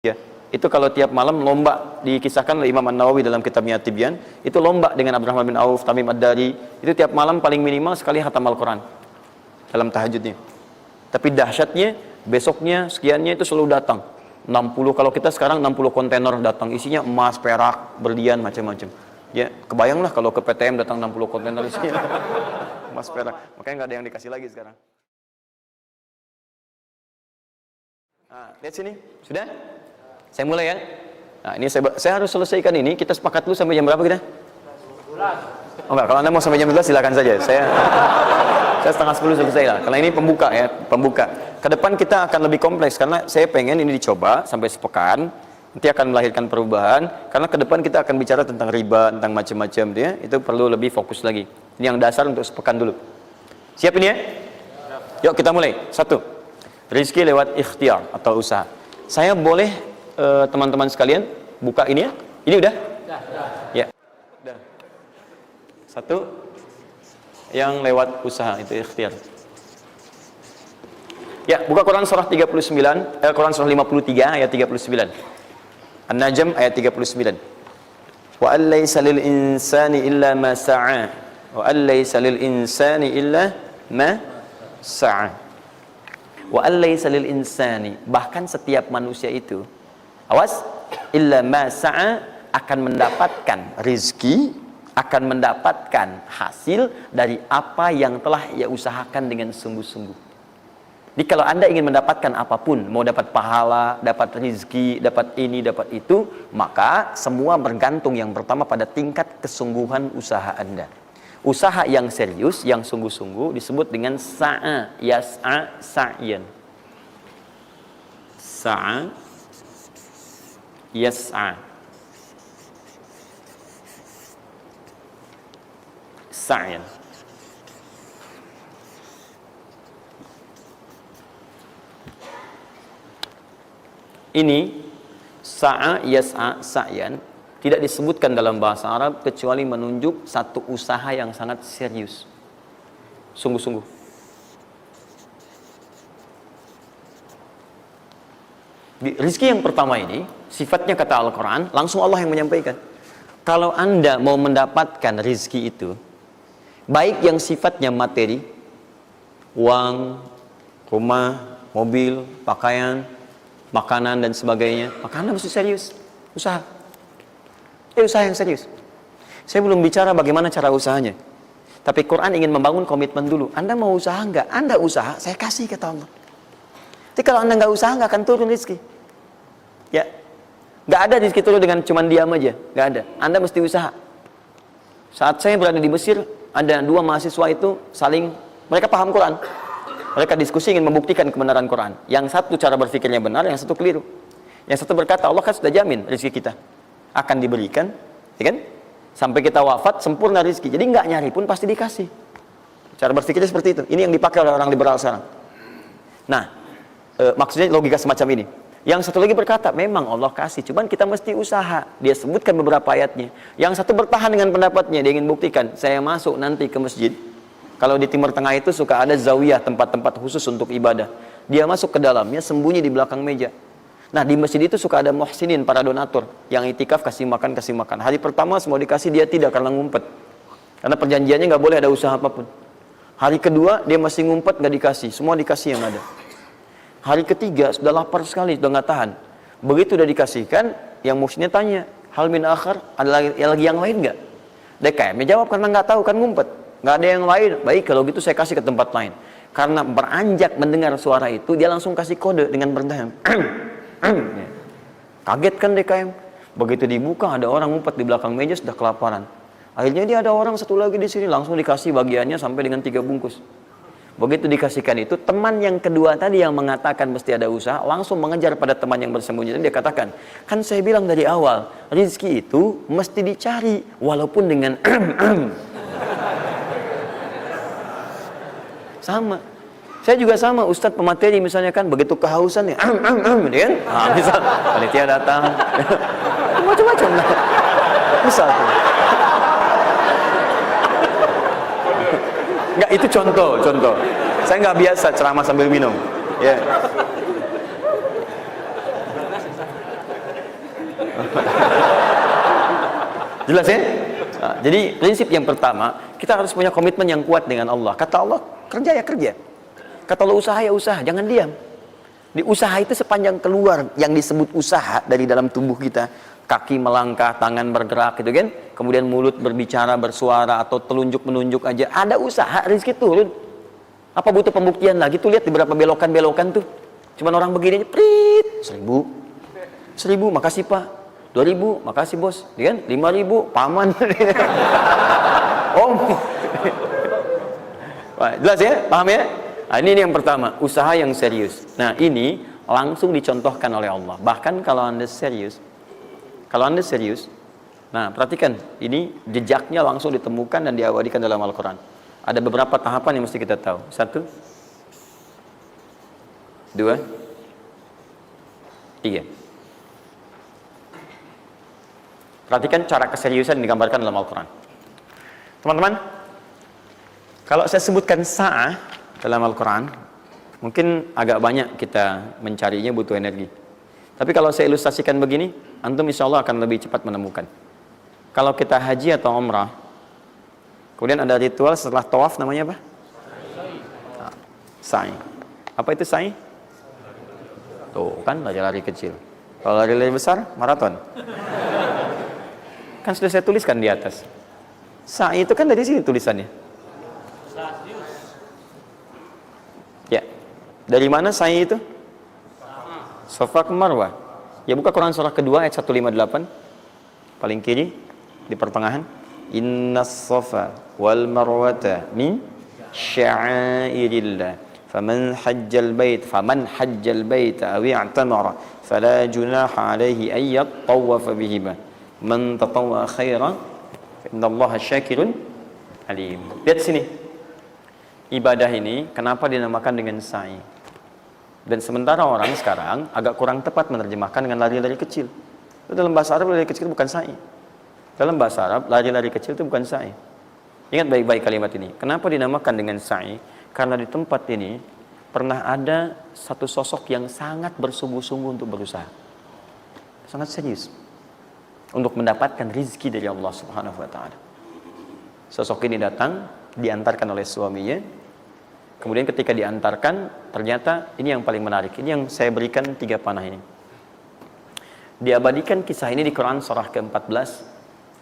Ya, itu kalau tiap malam lomba, dikisahkan oleh Imam An-Nawawi dalam kitabnya At-Tibyan, itu lomba dengan Abdurrahman bin Auf, Tamim Ad-Dari, itu tiap malam paling minimal sekali khatam Al-Quran dalam tahajudnya. Tapi dahsyatnya, besoknya sekiannya itu selalu datang 60, kalau kita sekarang 60 kontainer datang, isinya emas, perak, berlian, macam-macam. Ya, kebayanglah kalau ke PTM datang 60 kontainer isinya emas, perak. Makanya nggak ada yang dikasih lagi sekarang. Nah, lihat sini, sudah? Saya mulai ya. Nah, ini saya harus selesaikan ini. Kita sepakat dulu sampai jam berapa kita? Oh enggak, kalau Anda mau sampai jam 12 silakan saja. Saya setengah 10 selesai lah. Karena ini pembuka ya, pembuka. Ke depan kita akan lebih kompleks karena saya pengen ini dicoba sampai sepekan. Nanti akan melahirkan perubahan. Karena ke depan kita akan bicara tentang riba, tentang macam-macam dia. Itu perlu lebih fokus lagi. Ini yang dasar untuk sepekan dulu. Siap ini ya? Yuk kita mulai. 1. Rizki lewat ikhtiar atau usaha. Saya boleh teman-teman sekalian buka ini ya? Ini udah? Ya. Udah. 1 yang lewat usaha itu ikhtiar. Ya, buka Quran surah 39, Quran surah 53 ayat 39. An-Najm ayat 39. Wa allaysa lil insani illa ma sa'a. Wa allaysa lil insani illa ma sa'a. Wa allaysa lil insani, bahkan setiap manusia itu, awas, illa ma sa'a, akan mendapatkan rizki, akan mendapatkan hasil dari apa yang telah ia usahakan dengan sungguh-sungguh. Jadi kalau Anda ingin mendapatkan apapun, mau dapat pahala, dapat rizki, dapat ini, dapat itu, maka semua bergantung yang pertama pada tingkat kesungguhan usaha Anda. Usaha yang serius, yang sungguh-sungguh disebut dengan sa'a, yas'a, sa'yan. Sa'a, yas'a, sa'yan. Ini sa'a, yas'a, sa'yan tidak disebutkan dalam bahasa Arab kecuali menunjuk satu usaha yang sangat serius, sungguh-sungguh. Rizki yang pertama ini sifatnya kata Al-Quran, langsung Allah yang menyampaikan. Kalau Anda mau mendapatkan rizki itu, baik yang sifatnya materi, uang, rumah, mobil, pakaian, makanan dan sebagainya, maka Anda mesti serius usaha. Usaha yang serius. Saya belum bicara bagaimana cara usahanya, tapi Quran ingin membangun komitmen dulu. Anda mau usaha enggak? Anda usaha, saya kasih kata Allah. Tapi kalau Anda enggak usaha, enggak akan turun rezeki. Ya, enggak ada rezeki turun dengan cuman diam aja, enggak ada. Anda mesti usaha. Saat saya berada di Mesir, ada 2 mahasiswa itu saling, mereka paham Quran. Mereka diskusi ingin membuktikan kebenaran Quran. Yang satu cara berpikirnya benar, yang satu keliru. Yang satu berkata, Allah kan sudah jamin rezeki kita akan diberikan, ya kan? Sampai kita wafat sempurna rezeki. Jadi nggak nyari pun pasti dikasih. Cara berpikirnya seperti itu. Ini yang dipakai oleh orang liberal sekarang. Nah, maksudnya logika semacam ini. Yang satu lagi berkata, memang Allah kasih, cuman kita mesti usaha. Dia sebutkan beberapa ayatnya. Yang satu bertahan dengan pendapatnya, dia ingin buktikan. Saya masuk nanti ke masjid. Kalau di Timur Tengah itu suka ada zawiyah, tempat-tempat khusus untuk ibadah. Dia masuk ke dalamnya, sembunyi di belakang meja. Nah, di masjid itu suka ada muhsinin, para donatur yang itikaf, kasih makan. Hari pertama semua dikasih, dia tidak, karena ngumpet. Karena perjanjiannya nggak boleh ada usaha apapun. Hari kedua dia masih ngumpet, nggak dikasih, semua dikasih yang ada. Hari ketiga sudah lapar sekali, sudah nggak tahan. Begitu udah dikasihkan, yang muhsinnya tanya, hal min akhar, ada lagi yang lain nggak? DKM jawab karena nggak tahu, kan ngumpet, nggak ada yang lain. Baik, kalau gitu saya kasih ke tempat lain. Karena beranjak mendengar suara itu, dia langsung kasih kode dengan bertahan. Kaget kan DKM. Begitu dibuka ada orang ngumpet di belakang meja, sudah kelaparan. Akhirnya dia ada orang satu lagi di sini, langsung dikasih bagiannya sampai dengan 3 bungkus. Begitu dikasihkan itu, teman yang kedua tadi yang mengatakan mesti ada usaha langsung mengejar pada teman yang bersembunyi. Dan dia katakan, kan saya bilang dari awal, rezeki itu mesti dicari walaupun dengan sama. Saya juga sama, Ustadz pemateri misalnya kan, begitu kehausan ya, kan? Nah, misal, panitia datang, macam-macam lah. Misal. Enggak, itu contoh. Saya nggak biasa ceramah sambil minum. Ya. Jelas ya? Nah, jadi prinsip yang pertama, kita harus punya komitmen yang kuat dengan Allah. Kata Allah, kerja ya kerja. Kata Allah, usaha ya usaha, jangan diam. Di usaha itu sepanjang keluar yang disebut usaha dari dalam tubuh kita, kaki melangkah, tangan bergerak gitu kan, kemudian mulut berbicara, bersuara, atau telunjuk menunjuk aja, ada usaha, rezeki turun. Apa butuh pembuktian lagi? Tuh lihat di beberapa belokan-belokan tuh, cuman orang begini aja, prit, 1.000, makasih Pak, 2.000, makasih bos, kan? 5.000, paman. Om. Jelas ya, paham ya? Nah, ini yang pertama, usaha yang serius. Nah, ini langsung dicontohkan oleh Allah. Bahkan kalau Anda serius, nah perhatikan, ini jejaknya langsung ditemukan dan diabadikan dalam Al-Quran. Ada beberapa tahapan yang mesti kita tahu. 1, 2, 3. Perhatikan cara keseriusan yang digambarkan dalam Al-Quran. Teman-teman, kalau saya sebutkan sa'ah dalam Al-Quran, mungkin agak banyak kita mencarinya, butuh energi. Tapi kalau saya ilustrasikan begini, antum insya Allah akan lebih cepat menemukan. Kalau kita haji atau umrah, kemudian ada ritual setelah tawaf, namanya apa? Sa'i. Apa itu sa'i? Tuh kan, lari-lari kecil. Kalau lari-lari besar, maraton. Kan sudah saya tuliskan di atas. Sa'i itu kan dari sini tulisannya. Ya, dari mana sa'i itu? Safa ke Marwah. Ya, buka Quran surah kedua ayat 158, paling kiri di pertengahan. Innas safa wal marwata min sya'airillah faman hajjal bait aw i'tamara fala junaha alaihi ay yatawafa bihima man tatawwa khairan innallaha syakirun alim. Lihat sini, ibadah ini kenapa dinamakan dengan sa'i? Dan sementara orang sekarang agak kurang tepat menerjemahkan dengan lari-lari kecil. Dalam bahasa Arab lari kecil bukan sa'i. Dalam bahasa Arab lari-lari kecil itu bukan sa'i. Ingat baik-baik kalimat ini. Kenapa dinamakan dengan sa'i? Karena di tempat ini pernah ada satu sosok yang sangat bersungguh-sungguh untuk berusaha. Sangat serius untuk mendapatkan rizki dari Allah Subhanahu wa taala. Sosok ini datang, diantarkan oleh suaminya. Kemudian ketika diantarkan, ternyata ini yang paling menarik. Ini yang saya berikan 3 panah ini. Diabadikan kisah ini di Quran surah ke-14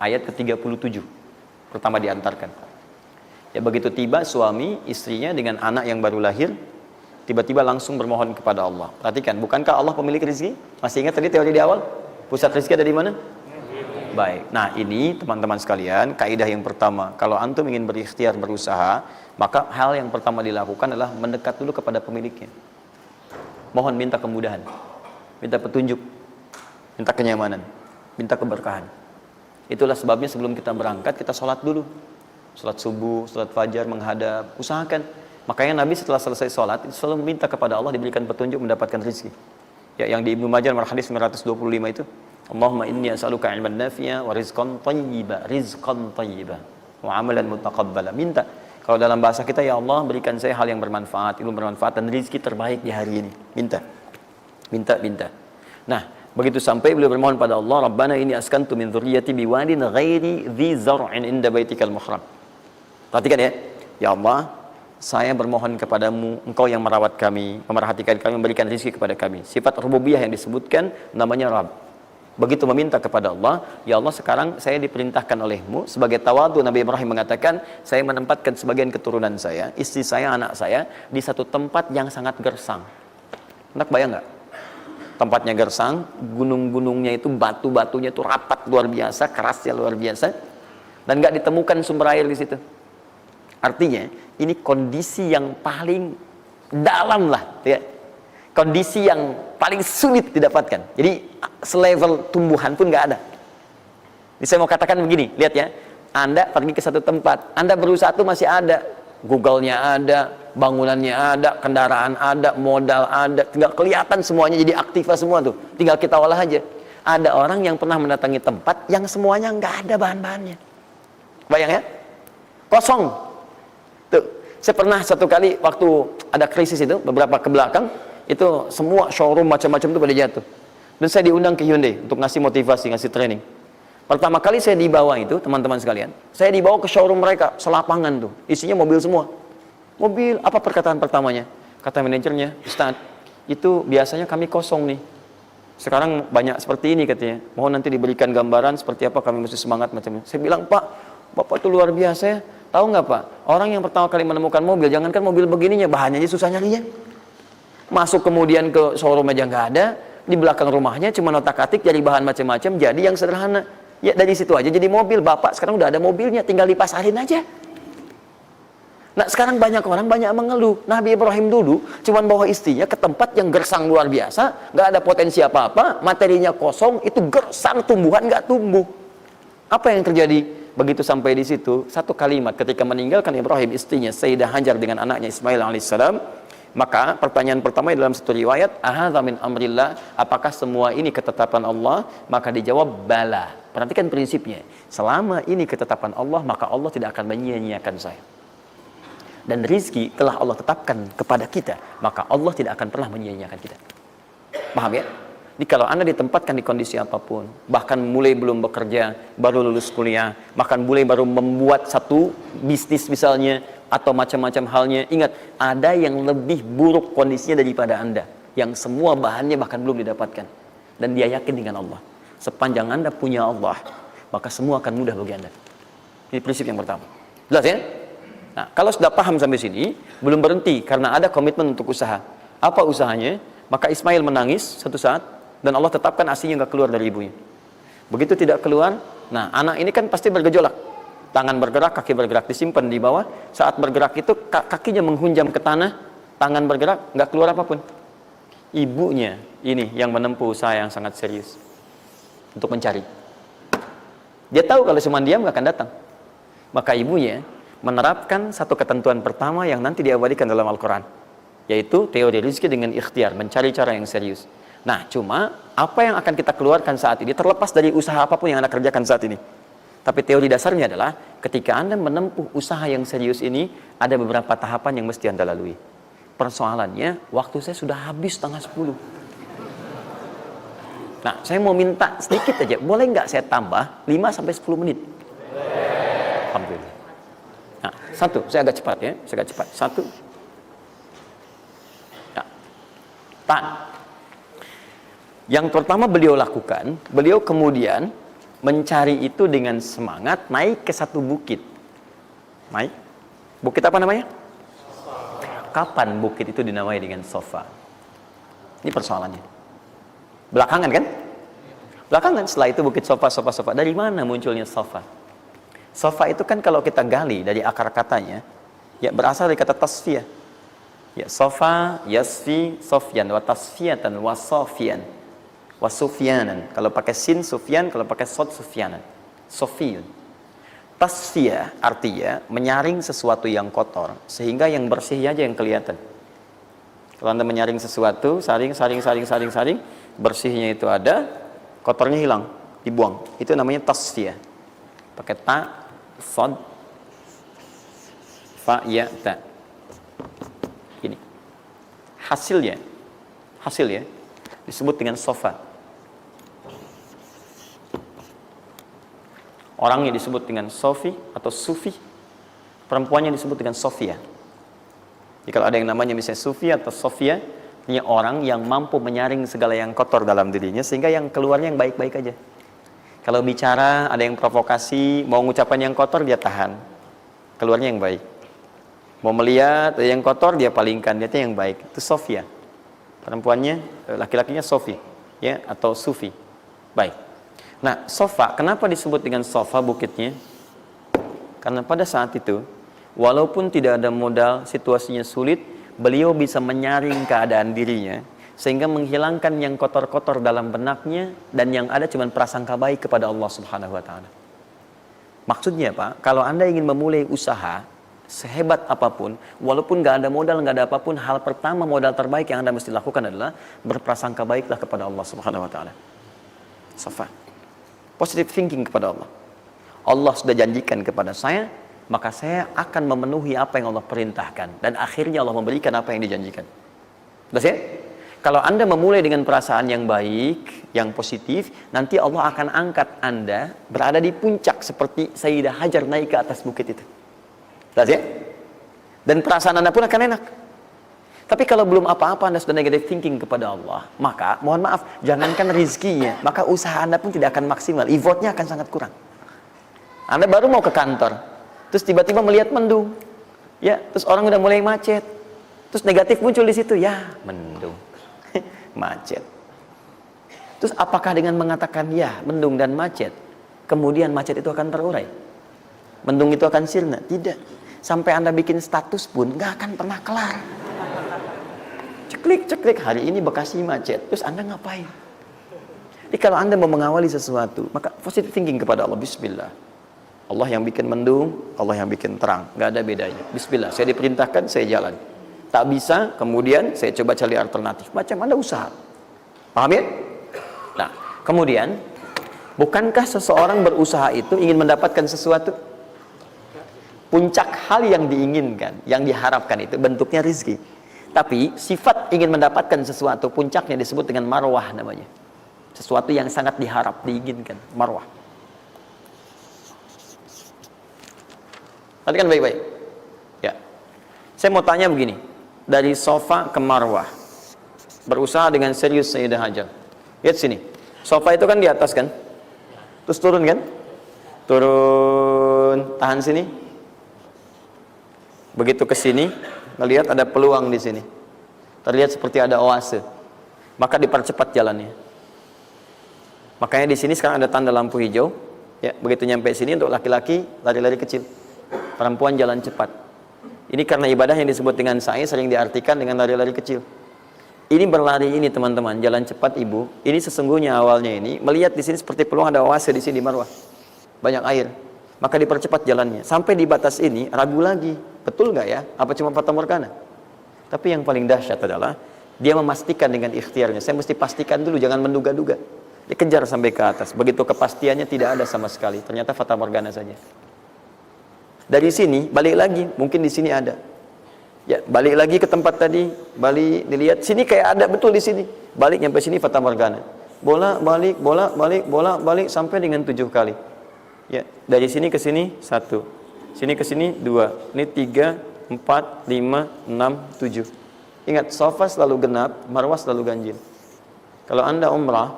ayat ke-37. Pertama diantarkan. Ya, begitu tiba suami, istrinya dengan anak yang baru lahir, tiba-tiba langsung bermohon kepada Allah. Perhatikan, bukankah Allah pemilik rezeki? Masih ingat tadi teori di awal? Pusat rezeki ada di mana? Baik. Nah, ini teman-teman sekalian, kaidah yang pertama. Kalau antum ingin berikhtiar berusaha, maka hal yang pertama dilakukan adalah mendekat dulu kepada pemiliknya. Mohon minta kemudahan, minta petunjuk, minta kenyamanan, minta keberkahan. Itulah sebabnya sebelum kita berangkat, kita sholat dulu. Sholat subuh, sholat fajar, menghadap, usahakan. Makanya Nabi setelah selesai sholat, selalu meminta kepada Allah diberikan petunjuk mendapatkan rezeki. Ya, yang di Ibnu Majah nomor hadis 925 itu, Allahumma inni as'aluka ilman nafi'a wa rizqan thayyiba wa amalan mutaqabbala. Minta. Kalau dalam bahasa kita, ya Allah berikan saya hal yang bermanfaat, ilmu bermanfaat dan rezeki terbaik di hari ini. Minta. Nah, begitu sampai beliau bermohon pada Allah, Rabbana inni askantu min dzurriyyati biwadin ghairi dzi zar'in inda baitikal muhram. Perhatikan ya. Ya Allah, saya bermohon kepadamu, engkau yang merawat kami, memerhatikan kami, memberikan rezeki kepada kami. Sifat rububiyah yang disebutkan namanya Rabb. Begitu meminta kepada Allah, ya Allah sekarang saya diperintahkan olehmu sebagai tawadu. Nabi Ibrahim mengatakan, saya menempatkan sebagian keturunan saya, istri saya, anak saya di satu tempat yang sangat gersang. Hendak bayang nggak? Tempatnya gersang, gunung-gunungnya itu, batu-batunya itu rapat luar biasa, kerasnya luar biasa, dan nggak ditemukan sumber air di situ. Artinya ini kondisi yang paling dalam lah, ya. Kondisi yang paling sulit didapatkan. Jadi selevel tumbuhan pun nggak ada. Jadi saya mau katakan begini, lihat ya. Anda pergi ke satu tempat, Anda berusaha tuh masih ada, Google-nya ada, bangunannya ada, kendaraan ada, modal ada, tinggal kelihatan semuanya jadi aktiva semua tuh. Tinggal kita olah aja. Ada orang yang pernah mendatangi tempat yang semuanya nggak ada bahan-bahannya. Bayang ya? Kosong. Tuh, saya pernah satu kali waktu ada krisis itu beberapa ke belakang, itu semua showroom macam-macam itu pada jatuh. Dan saya diundang ke Hyundai untuk ngasih motivasi, ngasih training. Pertama kali saya dibawa itu, teman-teman sekalian, saya dibawa ke showroom mereka, selapangan tuh, isinya mobil semua. Mobil, apa perkataan pertamanya? Kata manajernya, Ustaz, itu biasanya kami kosong nih. Sekarang banyak seperti ini katanya. Mohon nanti diberikan gambaran seperti apa kami mesti semangat macamnya. Saya bilang, Pak, Bapak itu luar biasa ya. Tahu nggak Pak, orang yang pertama kali menemukan mobil, jangankan mobil begininya, bahannya aja susah nyarinya. Masuk kemudian ke showroom aja nggak ada. Di belakang rumahnya cuma otak-atik jadi bahan macam-macam, jadi yang sederhana. Ya dari situ aja jadi mobil. Bapak sekarang udah ada mobilnya, tinggal dipasarin aja. Nah sekarang banyak orang banyak mengeluh. Nabi Ibrahim dulu cuma bawa istrinya ke tempat yang gersang luar biasa, nggak ada potensi apa-apa, materinya kosong, itu gersang, tumbuhan nggak tumbuh. Apa yang terjadi? Begitu sampai di situ, satu kalimat ketika meninggalkan Ibrahim istrinya Sayyidah Hajar dengan anaknya Ismail alaihissalam, maka pertanyaan pertama dalam satu riwayat, ahadza min amrillah, apakah semua ini ketetapan Allah? Maka dijawab bala. Perhatikan prinsipnya, selama ini ketetapan Allah, maka Allah tidak akan menyia-nyiakan saya. Dan rizki telah Allah tetapkan kepada kita, maka Allah tidak akan pernah menyia-nyiakan kita. Paham ya? Jadi kalau Anda ditempatkan di kondisi apapun, bahkan mulai belum bekerja, baru lulus kuliah, bahkan mulai baru membuat satu bisnis misalnya, atau macam-macam halnya, ingat, ada yang lebih buruk kondisinya daripada Anda, yang semua bahannya bahkan belum didapatkan. Dan dia yakin dengan Allah. Sepanjang Anda punya Allah, maka semua akan mudah bagi Anda. Ini prinsip yang pertama. Jelas ya? Nah, kalau sudah paham sampai sini, belum berhenti karena ada komitmen untuk usaha. Apa usahanya? Maka Ismail menangis satu saat dan Allah tetapkan asinya nggak keluar dari ibunya. Begitu tidak keluar, nah anak ini kan pasti bergejolak. Tangan bergerak, kaki bergerak, disimpan di bawah. Saat bergerak itu kakinya menghunjam ke tanah, tangan bergerak, nggak keluar apapun. Ibunya ini yang menempuh usaha yang sangat serius untuk mencari. Dia tahu kalau cuma diam nggak akan datang. Maka ibunya menerapkan satu ketentuan pertama yang nanti diabadikan dalam Al-Quran, yaitu teori rezeki dengan ikhtiar, mencari cara yang serius. Nah, cuma apa yang akan kita keluarkan saat ini terlepas dari usaha apapun yang Anda kerjakan saat ini. Tapi teori dasarnya adalah ketika Anda menempuh usaha yang serius ini, ada beberapa tahapan yang mesti Anda lalui. Persoalannya, waktu saya sudah habis 9:30. Nah, saya mau minta sedikit aja, boleh nggak saya tambah 5-10 menit? Alhamdulillah. Nah, satu, saya agak cepat ya, saya agak cepat. Satu. Ya. Yang pertama beliau lakukan, beliau kemudian mencari itu dengan semangat, naik ke satu bukit. Naik. Bukit apa namanya? Kapan bukit itu dinamai dengan Sofa? Ini persoalannya. Belakangan kan? Belakangan, setelah itu bukit Sofa. Dari mana munculnya Sofa? Sofa itu kan kalau kita gali dari akar katanya, ya berasal dari kata tasfiyah. Ya, Sofa, yasfi, sofyan, wa tasfiyatan, wa sofian, wa sufyanan. Kalau pakai sin, sufyan, kalau pakai sod, sufyanan. Sofiyun. Tasfiyah artinya menyaring sesuatu yang kotor, sehingga yang bersih aja yang kelihatan. Kalau Anda menyaring sesuatu, saring, bersihnya itu ada, kotornya hilang, dibuang. Itu namanya tasfiyah. Pakai ta, sod, fa, ya, ta. Ini hasilnya disebut dengan sofa. Orangnya disebut dengan sofi atau sufi, perempuannya disebut dengan sofia. Jadi kalau ada yang namanya misalnya sufi atau sofia, ini orang yang mampu menyaring segala yang kotor dalam dirinya sehingga yang keluarnya yang baik-baik aja. Kalau bicara ada yang provokasi, mau ngucapan yang kotor dia tahan, keluarnya yang baik. Mau melihat ada yang kotor dia palingkan, dia yang baik. Itu sofia. Perempuannya, laki-lakinya sofi, ya, atau sufi. Baik. Nah, Sofa, kenapa disebut dengan Sofa bukitnya? Karena pada saat itu, walaupun tidak ada modal, situasinya sulit, beliau bisa menyaring keadaan dirinya, sehingga menghilangkan yang kotor-kotor dalam benaknya, dan yang ada cuma prasangka baik kepada Allah Subhanahu wa Ta'ala. Maksudnya Pak, kalau Anda ingin memulai usaha, sehebat apapun, walaupun nggak ada modal, nggak ada apapun, hal pertama modal terbaik yang Anda mesti lakukan adalah berprasangka baiklah kepada Allah Subhanahu wa Ta'ala. Sofa. Positive thinking kepada Allah. Allah sudah janjikan kepada saya, maka saya akan memenuhi apa yang Allah perintahkan. Dan akhirnya Allah memberikan apa yang dijanjikan. Jelas ya? Kalau Anda memulai dengan perasaan yang baik, yang positif, nanti Allah akan angkat Anda berada di puncak seperti Sayyidah Hajar naik ke atas bukit itu. Jelas ya? Dan perasaan Anda pun akan enak. Tapi kalau belum apa-apa Anda sudah negative thinking kepada Allah, maka mohon maaf, jangankan rizkinya, maka usaha Anda pun tidak akan maksimal, effortnya akan sangat kurang. Anda baru mau ke kantor, terus tiba-tiba melihat mendung, ya, terus orang udah mulai macet, terus negatif muncul di situ, ya mendung, macet. Terus apakah dengan mengatakan ya mendung dan macet, kemudian macet itu akan terurai? Mendung itu akan sirna? Tidak. Sampai Anda bikin status pun nggak akan pernah kelar. Ceklik, hari ini Bekasi macet. Terus Anda ngapain? Jadi kalau Anda mau mengawali sesuatu, maka positive thinking kepada Allah. Bismillah. Allah yang bikin mendung, Allah yang bikin terang. Nggak ada bedanya. Bismillah, saya diperintahkan, saya jalan. Tak bisa, kemudian saya coba cari alternatif. Macam Anda usaha. Paham ya? Nah, kemudian, bukankah seseorang berusaha itu ingin mendapatkan sesuatu? Puncak hal yang diinginkan, yang diharapkan itu bentuknya rizki. Tapi sifat ingin mendapatkan sesuatu, puncaknya disebut dengan marwah namanya. Sesuatu yang sangat diharap, diinginkan, marwah. Perhatikan baik-baik. Ya. Saya mau tanya begini, dari sofa ke marwah, berusaha dengan serius Sayyidah Hajar. Lihat sini, sofa itu kan di atas kan, terus turun kan, turun, tahan sini. Begitu ke sini, melihat ada peluang di sini, terlihat seperti ada oase, maka dipercepat jalannya. Makanya di sini sekarang ada tanda lampu hijau. Ya, begitu nyampe sini untuk laki-laki lari-lari kecil, perempuan jalan cepat. Ini karena ibadah yang disebut dengan sa'i sering diartikan dengan lari-lari kecil. Ini berlari ini teman-teman, jalan cepat ibu. Ini sesungguhnya awalnya ini melihat di sini seperti peluang ada oase di sini di marwah, banyak air. Maka dipercepat jalannya. Sampai di batas ini, ragu lagi. Betul nggak ya? Apa cuma fata morgana? Tapi yang paling dahsyat adalah, dia memastikan dengan ikhtiarnya. Saya mesti pastikan dulu, jangan menduga-duga. Dikejar sampai ke atas. Begitu kepastiannya tidak ada sama sekali. Ternyata fata morgana saja. Dari sini, balik lagi. Mungkin di sini ada. Ya, balik lagi ke tempat tadi. Balik, dilihat. Sini kayak ada, betul di sini. Balik nyampe sini fata morgana. Bola, balik, bola, balik, bola, balik. Sampai dengan 7 kali. Ya, dari sini ke sini 1, sini ke sini 2, ini 3, 4, 5, 6, 7. Ingat, sofa selalu genap, marwah selalu ganjil. Kalau Anda umrah,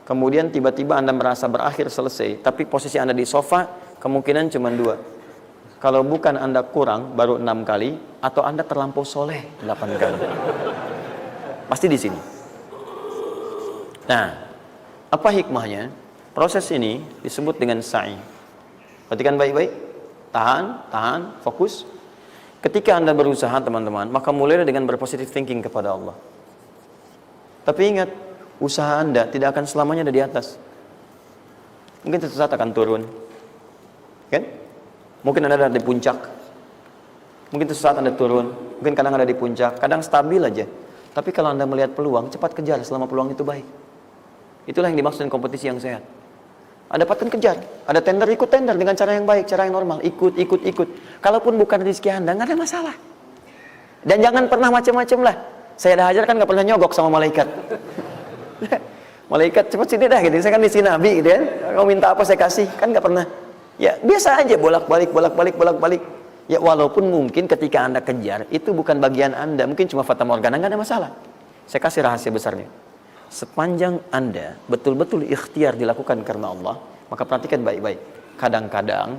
kemudian tiba-tiba Anda merasa berakhir selesai, tapi posisi Anda di sofa kemungkinan cuma 2. Kalau bukan Anda kurang baru 6 kali, atau Anda terlampau soleh 8 kali. Pasti di sini. Nah, apa hikmahnya? Proses ini disebut dengan sa'i. Perhatikan baik-baik, tahan, fokus. Ketika Anda berusaha teman-teman, maka mulailah dengan berpositive thinking kepada Allah. Tapi ingat, usaha Anda tidak akan selamanya ada di atas. Mungkin suatu saat akan turun, kan? Mungkin Anda ada di puncak. Mungkin suatu saat Anda turun, mungkin kadang ada di puncak, kadang stabil aja. Tapi kalau Anda melihat peluang, cepat kejar selama peluang itu baik. Itulah yang dimaksud dengan kompetisi yang sehat. Ada dapatkan kejar, ada tender, ikut tender dengan cara yang baik, cara yang normal, ikut. Kalaupun bukan rezeki Anda, nggak ada masalah. Dan jangan pernah macam-macam lah. Saya dah ajar kan nggak pernah nyogok sama malaikat. Malaikat cepat sini dah gitu. Saya kan di sini Nabi gitu kan. Kau minta apa saya kasih, kan nggak pernah. Ya biasa aja bolak-balik. Ya walaupun mungkin ketika Anda kejar itu bukan bagian Anda, mungkin cuma fata morgana, nggak ada masalah. Saya kasih rahasia besarnya. Sepanjang Anda betul-betul ikhtiar dilakukan karena Allah, maka perhatikan baik-baik. Kadang-kadang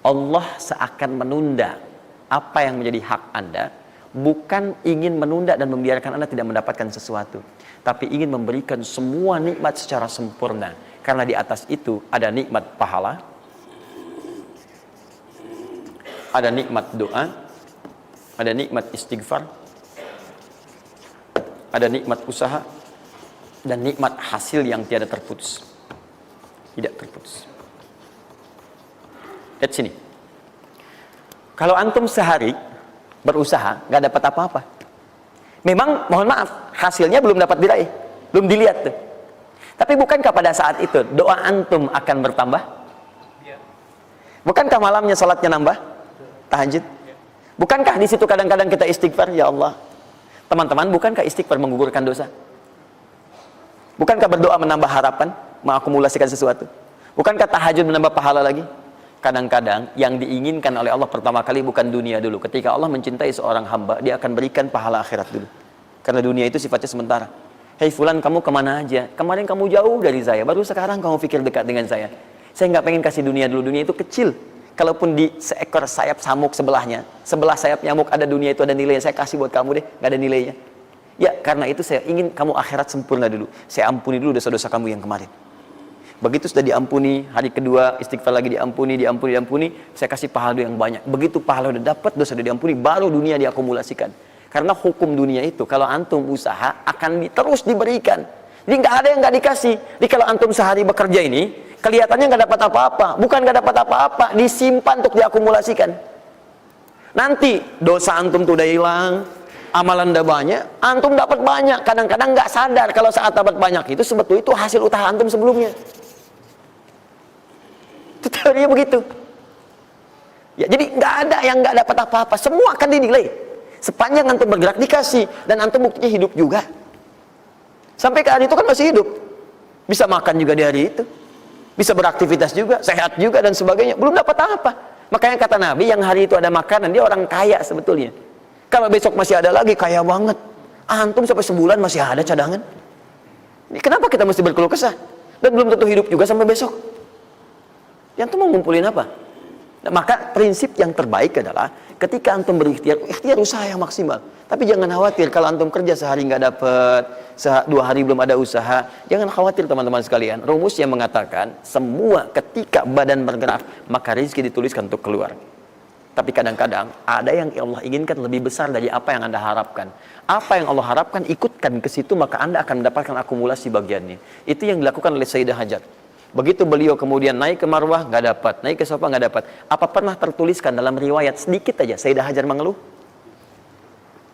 Allah seakan menunda apa yang menjadi hak Anda, bukan ingin menunda dan membiarkan Anda tidak mendapatkan sesuatu, tapi ingin memberikan semua nikmat secara sempurna. Karena di atas itu ada nikmat pahala, ada nikmat doa, ada nikmat istighfar, ada nikmat usaha, dan nikmat hasil yang tiada terputus. Tidak terputus. Lihat sini. Kalau antum sehari berusaha, nggak dapat apa-apa. Memang, mohon maaf, hasilnya belum dapat diraih, belum dilihat tuh. Tapi bukankah pada saat itu doa antum akan bertambah? Bukankah malamnya salatnya nambah? Tahajud? Bukankah di situ kadang-kadang kita istighfar, ya Allah, Teman-teman, bukankah istighfar menggugurkan dosa? Bukankah berdoa menambah harapan, mengakumulasikan sesuatu? Bukankah tahajud menambah pahala lagi? Kadang-kadang yang diinginkan oleh Allah pertama kali bukan dunia dulu. Ketika Allah mencintai seorang hamba, dia akan berikan pahala akhirat dulu. Karena dunia itu sifatnya sementara. Hei fulan, kamu kemana aja? Kemarin kamu jauh dari saya, baru sekarang kamu pikir dekat dengan saya. Saya nggak pengen kasih dunia dulu, dunia itu kecil. Kalaupun di seekor sayap samuk sebelahnya, sebelah sayap nyamuk ada dunia itu ada nilainya, saya kasih buat kamu deh, nggak ada nilainya. Ya, karena itu saya ingin kamu akhirat sempurna dulu. Saya ampuni dulu dosa-dosa kamu yang kemarin. Begitu sudah diampuni, hari kedua istighfar lagi diampuni, saya kasih pahala yang banyak. Begitu pahala udah dapat, dosa udah diampuni, baru dunia diakumulasikan. Karena hukum dunia itu, kalau antum usaha akan terus diberikan. Jadi nggak ada yang nggak dikasih. Jadi kalau antum sehari bekerja ini, kelihatannya nggak dapat apa-apa. Bukan nggak dapat apa-apa, disimpan untuk diakumulasikan. Nanti dosa antum tuh udah hilang, amalan udah banyak, antum dapat banyak. Kadang-kadang nggak sadar kalau saat dapat banyak itu sebetulnya itu hasil usaha antum sebelumnya. Itu teorinya begitu. Ya, jadi nggak ada yang nggak dapat apa-apa, semua akan dinilai. Sepanjang antum bergerak dikasih, dan antum buktinya hidup juga. Sampai ke hari itu kan masih hidup, bisa makan juga di hari itu, bisa beraktivitas juga, sehat juga dan sebagainya. Belum dapat apa. Makanya kata Nabi, yang hari itu ada makanan, dia orang kaya sebetulnya. Kalau besok masih ada lagi, kaya banget. Antum sampai sebulan masih ada cadangan. Ini kenapa kita mesti berkeluh kesah? Dan belum tentu hidup juga sampai besok. Yang tuh mau ngumpulin apa? Nah, maka prinsip yang terbaik adalah ketika antum berikhtiar, ikhtiar usaha yang maksimal. Tapi jangan khawatir kalau antum kerja sehari nggak dapat, 2 hari belum ada usaha. Jangan khawatir teman-teman sekalian. Rumus yang mengatakan semua ketika badan bergerak maka rezeki dituliskan untuk keluar. Tapi kadang-kadang ada yang Allah inginkan lebih besar dari apa yang Anda harapkan. Apa yang Allah harapkan ikutkan ke situ, maka Anda akan mendapatkan akumulasi bagiannya. Itu yang dilakukan oleh Sayyidah Hajar. Begitu beliau kemudian naik ke Marwah, nggak dapat, naik ke Safa, nggak dapat. Apa pernah tertuliskan dalam riwayat sedikit aja Sayyidah Hajar mengeluh?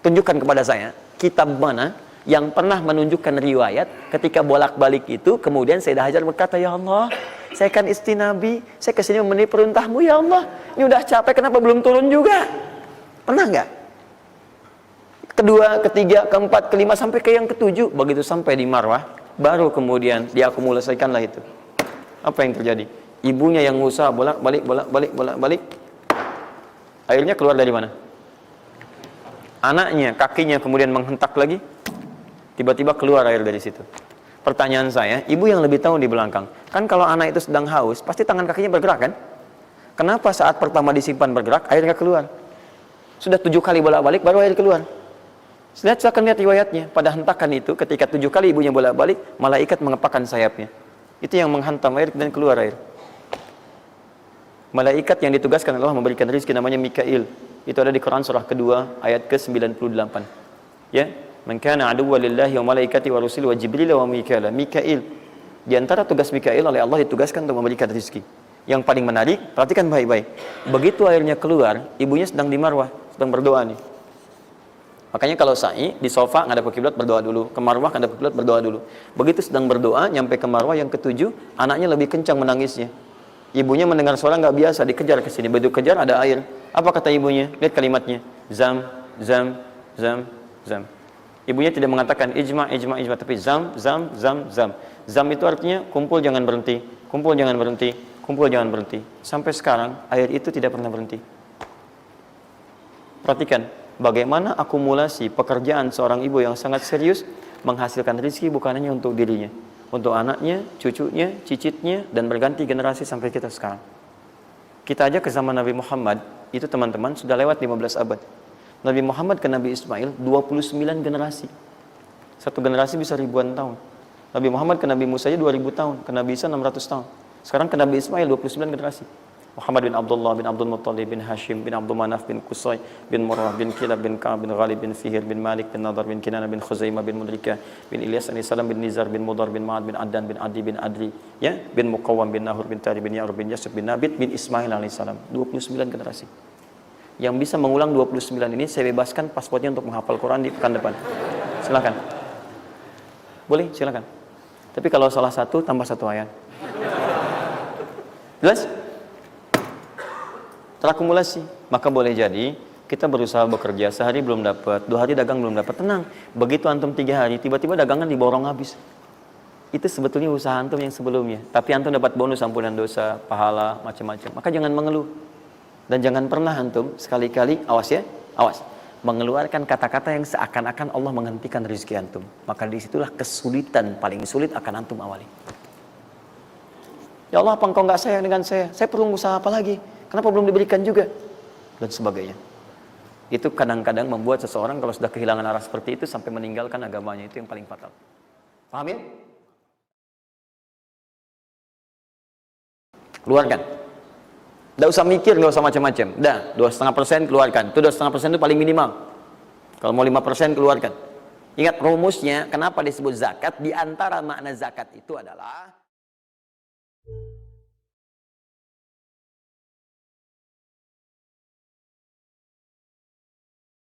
Tunjukkan kepada saya kitab mana yang pernah menunjukkan riwayat ketika bolak-balik itu kemudian Sayyidah Hajar berkata, ya Allah, saya kan istri Nabi, saya kesini memenuhi perintahmu ya Allah, ini udah capek, kenapa belum turun juga? Pernah nggak? Kedua, ketiga, keempat, kelima, sampai ke yang ketujuh. Begitu sampai di Marwah, baru kemudian diakumulasikanlah itu. Apa yang terjadi? Ibunya yang usaha bolak-balik. Akhirnya keluar dari mana? Anaknya, kakinya kemudian menghentak lagi. Tiba-tiba keluar air dari situ. Pertanyaan saya, ibu yang lebih tahu di belakang. Kan kalau anak itu sedang haus, pasti tangan kakinya bergerak kan? Kenapa saat pertama disimpan bergerak, airnya keluar? Sudah 7 kali bolak-balik, baru air keluar. Silakan lihat riwayatnya. Pada hentakan itu, ketika 7 kali ibunya bolak-balik, malaikat mengepakkan sayapnya. Itu yang menghantam air dan keluar air. Malaikat yang ditugaskan adalah memberikan rezeki namanya Mikail. Itu ada di Quran surah kedua ayat ke-98. Ya, man kana aduwwan lillahi wa malaikati wa rusuli wa jibril wa mikail. Mikail. Di antara tugas Mikail oleh Allah ditugaskan untuk memberikan rezeki. Yang paling menarik, perhatikan baik-baik. Begitu airnya keluar, ibunya sedang di Marwah, sedang berdoa nih. Makanya kalau sa'i di sofa ngadep ke kiblat berdoa dulu, ke Marwah ngadep ke kiblat berdoa dulu. Begitu sedang berdoa nyampe ke Marwah yang ketujuh, anaknya lebih kencang menangisnya. Ibunya mendengar suara nggak biasa, dikejar ke sini. Begitu kejar ada air. Apa kata ibunya? Lihat kalimatnya. Zam, zam, zam, zam. Ibunya tidak mengatakan ijma, tapi zam, zam, zam, zam. Zam itu artinya kumpul jangan berhenti, kumpul jangan berhenti, kumpul jangan berhenti. Sampai sekarang air itu tidak pernah berhenti. Perhatikan bagaimana akumulasi pekerjaan seorang ibu yang sangat serius menghasilkan rezeki bukan hanya untuk dirinya, untuk anaknya, cucunya, cicitnya, dan berganti generasi sampai kita sekarang. Kita aja ke zaman Nabi Muhammad, itu teman-teman sudah lewat 15 abad. Nabi Muhammad ke Nabi Ismail 29 generasi. Satu generasi bisa ribuan tahun. Nabi Muhammad ke Nabi Musa aja 2000 tahun, ke Nabi Isa 600 tahun. Sekarang ke Nabi Ismail 29 generasi. Muhammad bin Abdullah bin Abdul Muttalib bin Hashim bin Abdul Manaf bin Qusay bin Murrah bin Kilab bin Ka'ab bin Ghalib bin Fihir bin Malik bin Nadar bin Kinana bin Khuzaimah bin Mudrikah bin Ilyas bin Salam bin Nizar bin Mudar bin Ma'ad bin Addan bin Adi bin Adri, ya, bin Muqawwam bin Nahur bin Tari bin Ya'rub bin Yasub bin Nabit bin Ismail alaihissalam. 29 generasi. Yang bisa mengulang 29 ini saya bebaskan paspornya untuk menghafal Quran di pekan depan. Silakan. Boleh, silakan. Tapi kalau salah satu tambah 1 ayat. Jelas? Terakumulasi. Maka boleh jadi Kita berusaha bekerja, sehari belum dapat, 2 hari dagang belum dapat, tenang. Begitu antum 3 hari, tiba-tiba dagangan diborong habis. Itu sebetulnya usaha antum yang sebelumnya. Tapi antum dapat bonus ampunan dosa, pahala, macam-macam. Maka jangan mengeluh. Dan jangan pernah antum, sekali-kali, awas ya, awas. Mengeluarkan kata-kata yang seakan-akan Allah menghentikan rezeki antum. Maka disitulah kesulitan paling sulit akan antum awali. Ya Allah, apa engkau nggak sayang dengan saya? Saya perlu usaha apa lagi? Kenapa belum diberikan juga? Dan sebagainya. Itu kadang-kadang membuat seseorang kalau sudah kehilangan arah seperti itu sampai meninggalkan agamanya, itu yang paling fatal. Paham ya? Keluarkan. Tidak usah mikir, nggak usah macam-macam. Dah, 2,5% keluarkan. Itu 2,5% itu paling minimal. Kalau mau 5% keluarkan. Ingat rumusnya, kenapa disebut zakat? Di antara makna zakat itu adalah